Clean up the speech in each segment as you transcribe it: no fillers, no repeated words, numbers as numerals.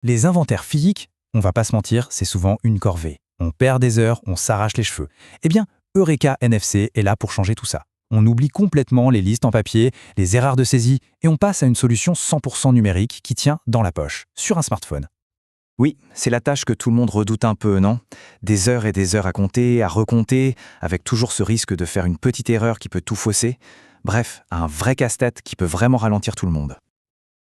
Les inventaires physiques, on va pas se mentir, c'est souvent une corvée. On perd des heures, on s'arrache les cheveux. Eh bien, Eureka NFC est là pour changer tout ça. On oublie complètement les listes en papier, les erreurs de saisie, et on passe à une solution 100% numérique qui tient dans la poche, sur un smartphone. Oui, c'est la tâche que tout le monde redoute un peu, non? Des heures et des heures à compter, à recompter, avec toujours ce risque de faire une petite erreur qui peut tout fausser. Bref, un vrai casse-tête qui peut vraiment ralentir tout le monde.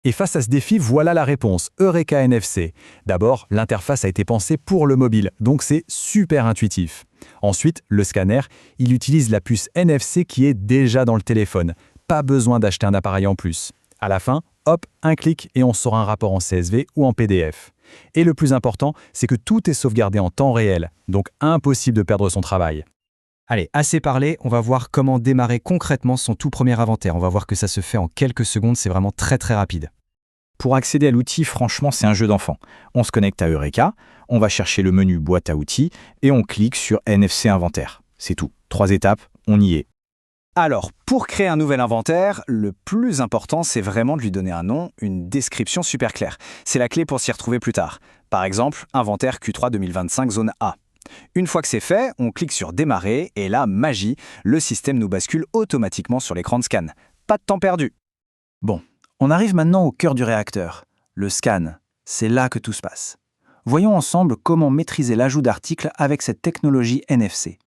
Et face à ce défi, voilà la réponse, Eureka NFC. D'abord, l'interface a été pensée pour le mobile, donc c'est super intuitif. Ensuite, le scanner, il utilise la puce NFC qui est déjà dans le téléphone. Pas besoin d'acheter un appareil en plus. À la fin, hop, un clic et on sort un rapport en CSV ou en PDF. Et le plus important, c'est que tout est sauvegardé en temps réel, donc impossible de perdre son travail. Allez, assez parlé, on va voir comment démarrer concrètement son tout premier inventaire. On va voir que ça se fait en quelques secondes, c'est vraiment très très rapide. Pour accéder à l'outil, franchement, c'est un jeu d'enfant. On se connecte à Eureka, on va chercher le menu boîte à outils et on clique sur NFC inventaire. C'est tout. 3 étapes, on y est. Alors, pour créer un nouvel inventaire, le plus important, c'est vraiment de lui donner un nom, une description super claire. C'est la clé pour s'y retrouver plus tard. Par exemple, inventaire Q3 2025 zone A. Une fois que c'est fait, on clique sur Démarrer et là, magie, le système nous bascule automatiquement sur l'écran de scan. Pas de temps perdu. Bon, on arrive maintenant au cœur du réacteur, le scan. C'est là que tout se passe. Voyons ensemble comment maîtriser l'ajout d'articles avec cette technologie NFC.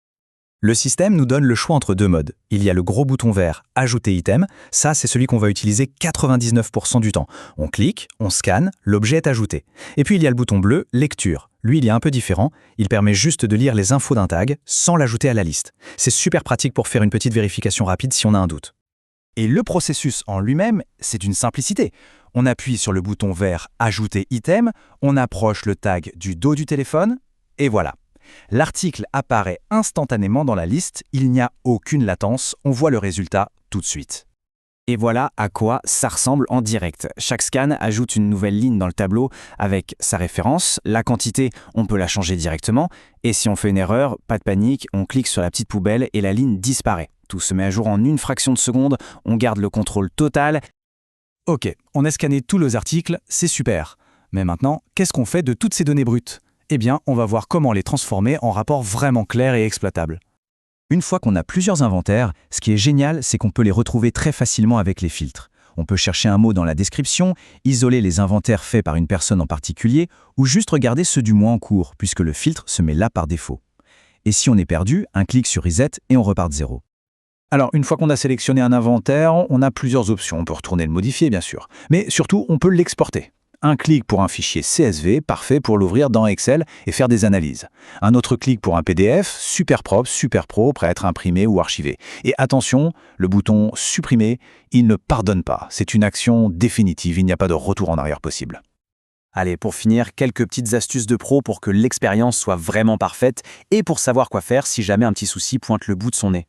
Le système nous donne le choix entre 2 modes. Il y a le gros bouton vert « Ajouter item », ça c'est celui qu'on va utiliser 99% du temps. On clique, on scanne, l'objet est ajouté. Et puis il y a le bouton bleu « Lecture ». Lui, il est un peu différent, il permet juste de lire les infos d'un tag sans l'ajouter à la liste. C'est super pratique pour faire une petite vérification rapide si on a un doute. Et le processus en lui-même, c'est une simplicité. On appuie sur le bouton vert « Ajouter item », on approche le tag du dos du téléphone, et voilà. L'article apparaît instantanément dans la liste, il n'y a aucune latence, on voit le résultat tout de suite. Et voilà à quoi ça ressemble en direct. Chaque scan ajoute une nouvelle ligne dans le tableau avec sa référence. La quantité, on peut la changer directement. Et si on fait une erreur, pas de panique, on clique sur la petite poubelle et la ligne disparaît. Tout se met à jour en une fraction de seconde, on garde le contrôle total. Ok, on a scanné tous les articles, c'est super. Mais maintenant, qu'est-ce qu'on fait de toutes ces données brutes ? Eh bien, on va voir comment les transformer en rapports vraiment clairs et exploitables. Une fois qu'on a plusieurs inventaires, ce qui est génial, c'est qu'on peut les retrouver très facilement avec les filtres. On peut chercher un mot dans la description, isoler les inventaires faits par une personne en particulier, ou juste regarder ceux du mois en cours, puisque le filtre se met là par défaut. Et si on est perdu, un clic sur Reset et on repart de zéro. Alors, une fois qu'on a sélectionné un inventaire, on a plusieurs options. On peut retourner le modifier, bien sûr. Mais surtout, on peut l'exporter. Un clic pour un fichier CSV, parfait pour l'ouvrir dans Excel et faire des analyses. Un autre clic pour un PDF, super propre, super pro, prêt à être imprimé ou archivé. Et attention, le bouton « Supprimer », il ne pardonne pas. C'est une action définitive, il n'y a pas de retour en arrière possible. Allez, pour finir, quelques petites astuces de pro pour que l'expérience soit vraiment parfaite et pour savoir quoi faire si jamais un petit souci pointe le bout de son nez.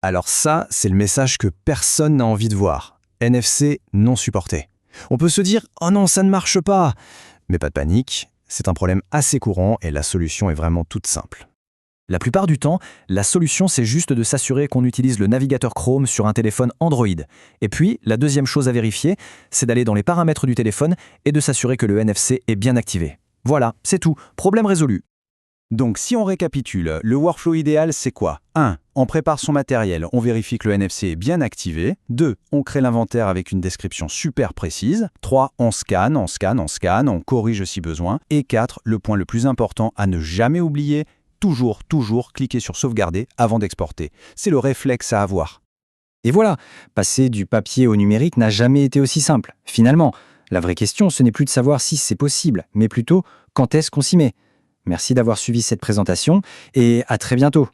Alors ça, c'est le message que personne n'a envie de voir. NFC non supporté. On peut se dire « Oh non, ça ne marche pas !» Mais pas de panique, c'est un problème assez courant et la solution est vraiment toute simple. La plupart du temps, la solution c'est juste de s'assurer qu'on utilise le navigateur Chrome sur un téléphone Android. Et puis, la deuxième chose à vérifier, c'est d'aller dans les paramètres du téléphone et de s'assurer que le NFC est bien activé. Voilà, c'est tout, problème résolu. Donc si on récapitule, le workflow idéal c'est quoi ? 1. On prépare son matériel, on vérifie que le NFC est bien activé. 2. On crée l'inventaire avec une description super précise. 3. On scanne, on corrige si besoin. Et 4. Le point le plus important à ne jamais oublier, toujours cliquer sur sauvegarder avant d'exporter. C'est le réflexe à avoir. Et voilà, passer du papier au numérique n'a jamais été aussi simple. Finalement, la vraie question ce n'est plus de savoir si c'est possible, mais plutôt quand est-ce qu'on s'y met. Merci d'avoir suivi cette présentation et à très bientôt.